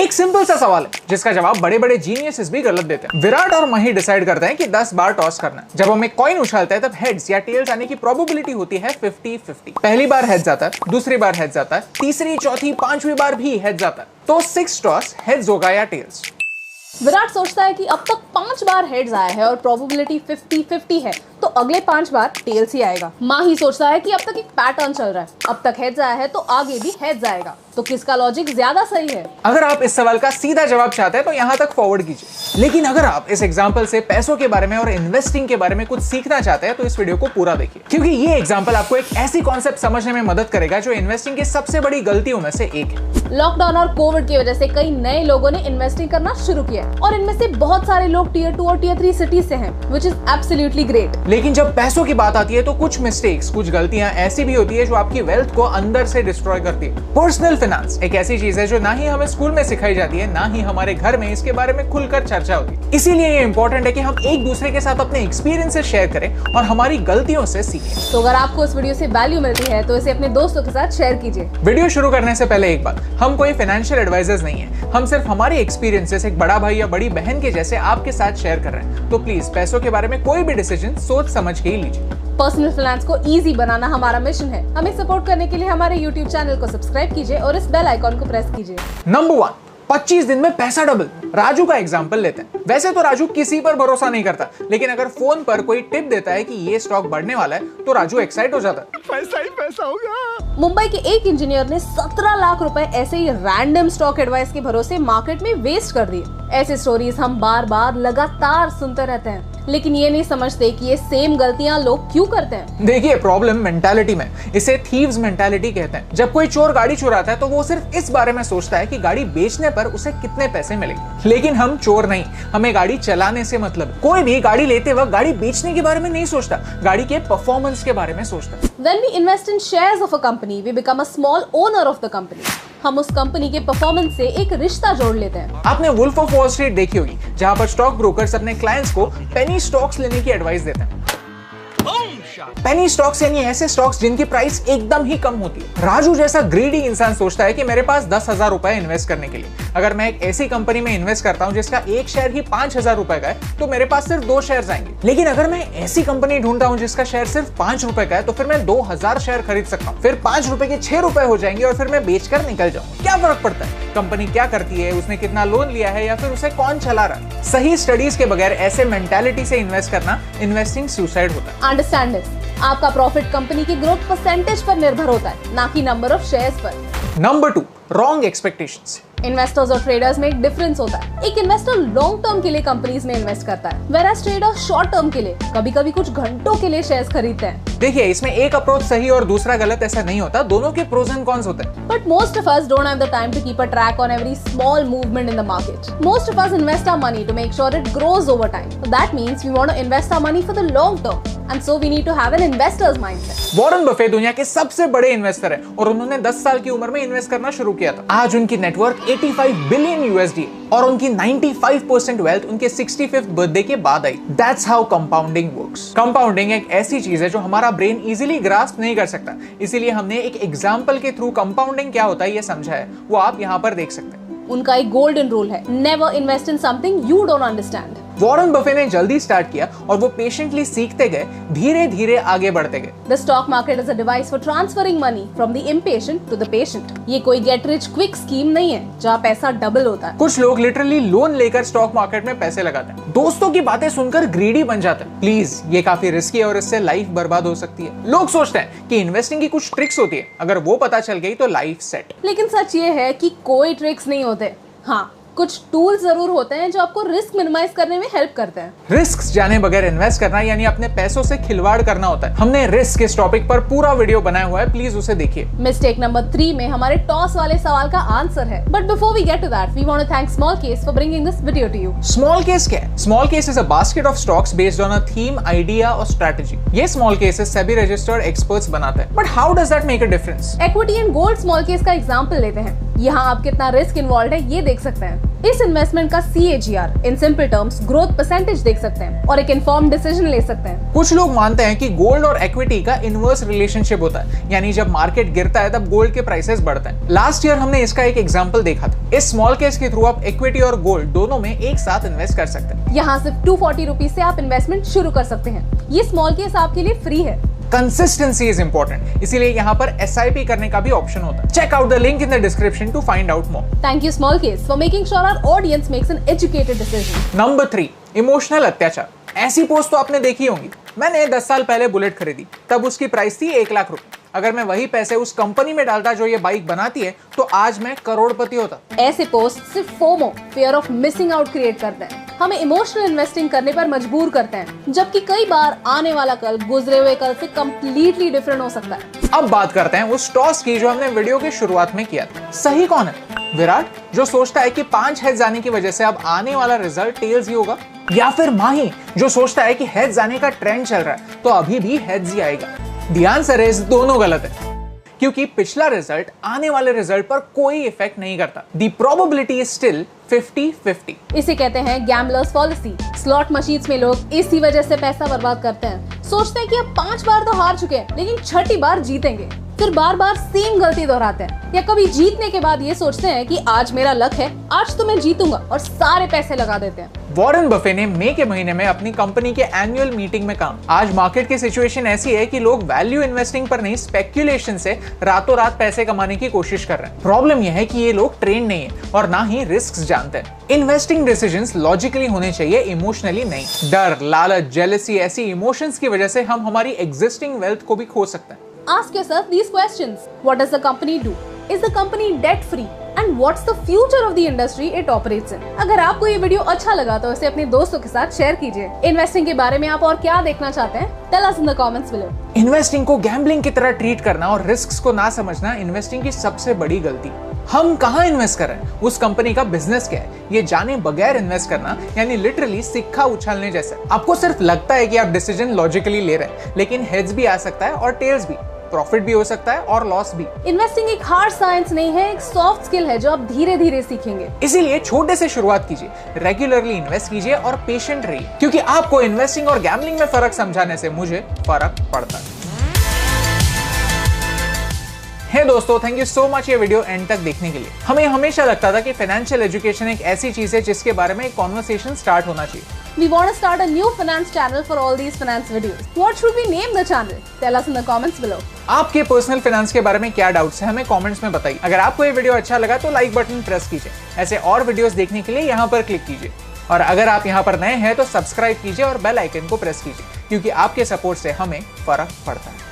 एक सिंपल सा सवाल है जिसका जवाब बड़े बड़े जीनियस भी गलत देते हैं। विराट और मही डिसाइड करते हैं कि 10 बार टॉस करना है। जब हम एक कॉइन उछालते हैं तब हेड्स या टेल्स आने की प्रोबेबिलिटी होती है 50-50। पहली बार हेड्स आता है, दूसरी बार हेड्स आता है, तीसरी, चौथी, पांचवी बार भी हेड्स आता है। तो 6 टॉस हेड्स होगा या टेल्स। विराट सोचता है कि अब तक 5 बार हेड्स आया है और प्रोबेबिलिटी 50-50 है, तो अगले 5 बार टेल्स ही आएगा। माही सोचता है कि अब तक एक पैटर्न चल रहा है, अब तक हेड्स आया है तो आगे भी हेड्स आएगा, तो किसका लॉजिक ज्यादा सही है? अगर आप इस सवाल का सीधा जवाब चाहते हैं तो यहाँ तक फॉरवर्ड कीजिए। लेकिन अगर आप इस एग्जाम्पल से पैसों के बारे में और इन्वेस्टिंग के बारे में कुछ सीखना चाहते हैं तो इस वीडियो को पूरा देखिए, क्योंकि ये एग्जाम्पल आपको एक ऐसी कॉन्सेप्ट समझने में मदद करेगा जो इन्वेस्टिंग की सबसे बड़ी गलतियों में से एक है। लॉकडाउन और कोविड की वजह से कई नए लोगों ने इन्वेस्टिंग करना शुरू किया और इनमें से बहुत सारे लोग टियर 2 और टियर 3 सिटीज से हैं, व्हिच इज एब्सोल्युटली ग्रेट। लेकिन जब पैसों की बात आती है तो कुछ मिस्टेक्स, कुछ गलतियां ऐसी भी होती है जो आपकी वेल्थ को अंदर से डिस्ट्रॉय करती है। पर्सनल फाइनेंस एक ऐसी चीज है जो ना ही हमें स्कूल में सिखाई जाती है, ना ही हमारे घर में इसके बारे में खुलकर चर्चा होती है। इसीलिए ये इंपॉर्टेंट है कि हम एक दूसरे के साथ अपने एक्सपीरियंसेस शेयर करें और हमारी गलतियों से सीखें। तो अगर आपको इस वीडियो से वैल्यू मिलती है तो इसे अपने दोस्तों के साथ शेयर कीजिए। वीडियो शुरू करने से पहले एक बात, हम कोई फाइनेंशियल एडवाइजर्स नहीं है, हम सिर्फ हमारे एक्सपीरियंसेस एक बड़ा भाई या बड़ी बहन के जैसे आपके साथ शेयर कर रहे हैं। तो प्लीज पैसों के बारे में कोई भी डिसीजन सोच समझ के ही लीजिए। पर्सनल फाइनेंस को इजी बनाना हमारा मिशन है। हमें सपोर्ट करने के लिए हमारे YouTube चैनल को सब्सक्राइब कीजिए और इस बेल आइकॉन को प्रेस कीजिए। नंबर 1, 25 दिन में पैसा डबल। राजू का एग्जांपल लेते हैं। वैसे तो राजू किसी पर भरोसा नहीं करता, लेकिन अगर फोन पर कोई टिप देता है कि ये स्टॉक बढ़ने वाला है तो राजू एक्साइट हो जाता है। पैसा ही पैसा होगा। मुंबई के एक इंजीनियर ने 17 लाख रुपए ऐसे ही रैंडम स्टॉक एडवाइस के भरोसे मार्केट में वेस्ट कर दिए। ऐसी स्टोरीज हम बार बार लगातार सुनते रहते हैं, लेकिन ये नहीं समझते कि ये सेम गलतियां लोग क्यों करते हैं। देखिए, प्रॉब्लम मेंटालिटी में, इसे थीव्स मेंटालिटी कहते हैं। जब कोई चोर गाड़ी चुराता है तो वो सिर्फ इस बारे में सोचता है कि गाड़ी बेचने पर उसे कितने पैसे मिलेंगे। लेकिन हम चोर नहीं, हमें गाड़ी चलाने से मतलब। कोई भी गाड़ी लेते वक्त गाड़ी बेचने के बारे में नहीं सोचता, गाड़ी के परफॉर्मेंस के बारे में सोचता। When we invest in shares of a company, we become a small owner of the company. हम उस कंपनी के परफॉर्मेंस से एक रिश्ता जोड़ लेते हैं। आपने वुल्फ ऑफ वॉल स्ट्रीट देखी होगी, जहां पर स्टॉक ब्रोकर्स अपने क्लाइंट्स को पेनी स्टॉक्स लेने की एडवाइस देते हैं। पेनी स्टॉक्स यानी ऐसे स्टॉक्स जिनकी प्राइस एकदम ही कम होती है। राजू जैसा ग्रीडी इंसान सोचता है कि मेरे पास 10,000 रुपए इन्वेस्ट करने के लिए, अगर मैं एक ऐसी कंपनी में इन्वेस्ट करता हूं जिसका एक शेयर ही 5,000 रुपए का है तो मेरे पास सिर्फ 2 शेयर आएंगे। लेकिन अगर मैं ऐसी कंपनी ढूंढता हूं जिसका शेयर सिर्फ 5 रुपए का है तो फिर मैं 2,000 शेयर खरीद सकता हूं। फिर 5 रुपए के 6 रुपए हो जाएंगे और फिर मैं बेचकर निकल जाऊंगा। क्या फर्क पड़ता है कंपनी क्या करती है, उसने कितना लोन लिया है या फिर उसे कौन चला रहा है। सही स्टडीज के बगैर ऐसे मेंटालिटी से इन्वेस्ट करना इन्वेस्टिंग सुसाइड होता है। अंडरस्टैंड दिस, आपका प्रॉफिट कंपनी की ग्रोथ परसेंटेज पर निर्भर होता है, ना कि नंबर ऑफ शेयर्स पर। Number 2, wrong expectations. इन्वेस्टर्स और ट्रेडर्स में एक डिफरेंस होता है। एक इन्वेस्टर लॉन्ग टर्म के लिए कंपनीज में इन्वेस्ट करता है, whereas ट्रेडर शॉर्ट टर्म के लिए कभी-कभी कुछ घंटों के लिए शेयर्स खरीदते हैं। देखिए, इसमें एक अप्रोच सही और दूसरा गलत ऐसा नहीं होता, दोनों के प्रोज एंड कॉन्स होते हैं। But most of us don't have the time to keep a track on every small movement in the market. Most of us invest our money to make sure it grows over time. So that means we want to invest our money for the long term. And so we need to have an investor's mindset. Warren Buffett दुनिया के सबसे बड़े investor हैं और उन्होंने 10 साल की उम्र में इन्वेस्ट करना शुरू किया था। आज उनकी नेटवर्क 85 बिलियन USD और उनकी 95% वेल्थ उनके 65th बर्थडे के बाद आई। That's how compounding works. Compounding एक ऐसी चीज है जो हमारा ब्रेन इजीली ग्रास्प नहीं कर सकता, इसीलिए हमने एक एग्जाम्पल के थ्रू कंपाउंडिंग क्या होता है ये समझा है, वो आप यहाँ पर देख सकते हैं। उनका एक गोल्डन रूल है, never invest in something you don't understand. Warren Buffett ने जल्दी स्टार्ट किया और वो पेशेंटली सीखते गए, धीरे धीरे आगे बढ़ते गए। The stock market is a device for transferring money from the impatient to the patient. ये कोई get rich quick स्कीम नहीं है जहाँ पैसा डबल होता है। कुछ लोग लिटरली लोन लेकर स्टॉक मार्केट में पैसे लगाते हैं, दोस्तों की बातें सुनकर ग्रीडी बन जाते हैं। प्लीज, ये काफी रिस्की है और इससे लाइफ बर्बाद हो सकती है। लोग सोचते हैं कि इन्वेस्टिंग की कुछ ट्रिक्स होती है, अगर वो पता चल गई तो लाइफ सेट। लेकिन सच ये है कि कोई ट्रिक्स नहीं होते। हाँ, कुछ टूल्स जरूर होते हैं जो आपको रिस्क मिनिमाइज करने में हेल्प करते हैं। रिस्क जाने बगैर इन्वेस्ट करना यानी अपने पैसों से खिलवाड़ करना होता है। हमने रिस्क इस टॉपिक पर पूरा वीडियो बनाया हुआ है, प्लीज उसे देखिए। मिस्टेक नंबर 3 में हमारे टॉस वाले सवाल का आंसर है। But before we get to that, we want to thank smallcase for bringing this video to you. Smallcase क्या है? Smallcase is a basket of stocks based on a theme, idea और strategy. ये smallcases SEBI registered experts बनाते हैं। But how does that make a difference? Equity and gold smallcase का example लेते हैं। यहाँ आप कितना रिस्क इन्वॉल्व है ये देख सकते हैं। इस इन्वेस्टमेंट का CAGR in simple terms growth percentage देख सकते हैं और एक इन्फॉर्म्ड डिसीजन ले सकते हैं। कुछ लोग मानते हैं कि गोल्ड और इक्विटी का इनवर्स रिलेशनशिप होता है, यानी जब मार्केट गिरता है तब गोल्ड के प्राइसेस बढ़ते हैं। लास्ट ईयर हमने इसका एक एग्जांपल देखा था। इस स्मॉल केस के थ्रू आप इक्विटी और गोल्ड दोनों में एक साथ इन्वेस्ट कर सकते हैं। यहाँ सिर्फ 240 रुपीज से आप इन्वेस्टमेंट शुरू कर सकते हैं। ये स्मॉल केस आपके लिए फ्री है। कंसिस्टेंसी इज इंपॉर्टेंट, इसीलिए यहाँ पर SIP करने का भी ऑप्शन होता है। Check out the link in the description to find out more. Thank you small case for making sure our audience makes an educated decision. Number 3, emotional अत्याचार। ऐसी पोस्ट तो आपने देखी होंगी। मैंने 10 साल पहले बुलेट खरीदी, तब उसकी प्राइस थी 1 लाख रुपए। अगर मैं वही पैसे उस कंपनी में डालता जो ये बाइक बनाती है तो आज मैं करोड़पति होता। ऐसे पोस्ट सिर्फ FOMO, fear of missing out create करते हैं, हमें इमोशनल इन्वेस्टिंग करने पर मजबूर करते हैं, जबकि कई बार आने वाला कल गुजरे हुए कल से कम्प्लीटली डिफरेंट हो सकता है। अब बात करते हैं उस टॉस की जो हमने वीडियो की शुरुआत में किया था। सही कौन है? विराट, जो सोचता है कि 5 हेड्स आने की वजह से अब आने वाला रिजल्ट टेल्स ही होगा, या फिर माही जो सोचता है कि हेड्स आने का ट्रेंड चल रहा है तो अभी भी हेड्स ही आएगा? द आंसर इज दोनों गलत है, क्योंकि पिछला रिजल्ट आने वाले रिजल्ट पर कोई इफेक्ट नहीं करता। The probability is still 50-50। इसे कहते हैं गैम्बलर्स पॉलिसी। स्लॉट मशीन्स में लोग इसी वजह से पैसा बर्बाद करते हैं। सोचते हैं कि अब 5 बार तो हार चुके हैं, लेकिन 6ठी बार जीतेंगे, फिर बार बार सेम गलती दोहराते हैं। या कभी जीतने के बाद ये सोचते हैं कि आज मेरा लक है, आज तो मैं जीतूंगा, और सारे पैसे लगा देते हैं। वॉरेन बफे ने मई के महीने में अपनी कंपनी के एनुअल मीटिंग में कहा, आज मार्केट की सिचुएशन ऐसी है कि लोग वैल्यू इन्वेस्टिंग पर नहीं, स्पेक्यूलेशन से रातों रात पैसे कमाने की कोशिश कर रहे हैं। प्रॉब्लम यह है कि ये लोग ट्रेन नहीं है और ना ही रिस्क जानते हैं। इन्वेस्टिंग डिसीजंस लॉजिकली होने चाहिए, इमोशनली नहीं। डर, लालच, जेलसी ऐसी इमोशंस की वजह से हम हमारी एग्जिस्टिंग वेल्थ को भी खो सकते हैं। Ask yourself these questions. What does the company do? Is the company debt free? And what's the future of the industry it operates in? अगर आपको ये वीडियो अच्छा लगा तो इसे अपने दोस्तों के साथ शेयर कीजिए। इन्वेस्टिंग के बारे में आप और क्या देखना चाहते हैं? Tell us in the comments below. Investing को गैम्बलिंग की तरह ट्रीट करना और रिस्क्स को ना समझना इन्वेस्टिंग की सबसे बड़ी गलती। हम कहाँ इन्वेस्ट कर रहे हैं, उस कंपनी का बिजनेस क्या है, ये जाने बगैर इन्वेस्ट करना यानी लिटरली सिक्का उछालने जैसा। आपको सिर्फ लगता है कि आप डिसीजन लॉजिकली ले रहे हैं, लेकिन हेड्स भी आ सकता है और टेल्स भी, प्रॉफिट भी हो सकता है और लॉस भी। इन्वेस्टिंग एक हार्ड साइंस नहीं है, एक सॉफ्ट स्किल है जो आप धीरे धीरे सीखेंगे। इसीलिए छोटे से शुरुआत कीजिए, रेगुलरली इन्वेस्ट कीजिए और पेशेंट रहिए, क्योंकि आपको इन्वेस्टिंग और गैम्बलिंग में फर्क समझाने से मुझे फर्क पड़ता है। हे दोस्तों, थैंक यू सो मच ये वीडियो एंड तक देखने के लिए। हमें हमेशा लगता था कि फाइनेंशियल एजुकेशन एक ऐसी चीज है जिसके बारे में एक कॉन्वर्सेशन स्टार्ट होना चाहिए। We want to start a new finance channel for all these finance videos. What should we name the channel? Tell us in the comments below. आपके पर्सनल फाइनेंस के बारे में क्या डाउट्स हैं हमें कमेंट्स में बताइए। अगर आपको ये वीडियो अच्छा लगा तो लाइक बटन प्रेस कीजिए। ऐसे और वीडियोस देखने के लिए यहाँ पर क्लिक कीजिए, और अगर आप यहाँ पर नए हैं तो सब्सक्राइब कीजिए और बेल आइकन को प्रेस कीजिए, क्योंकि आपके सपोर्ट से हमें फर्क पड़ता है।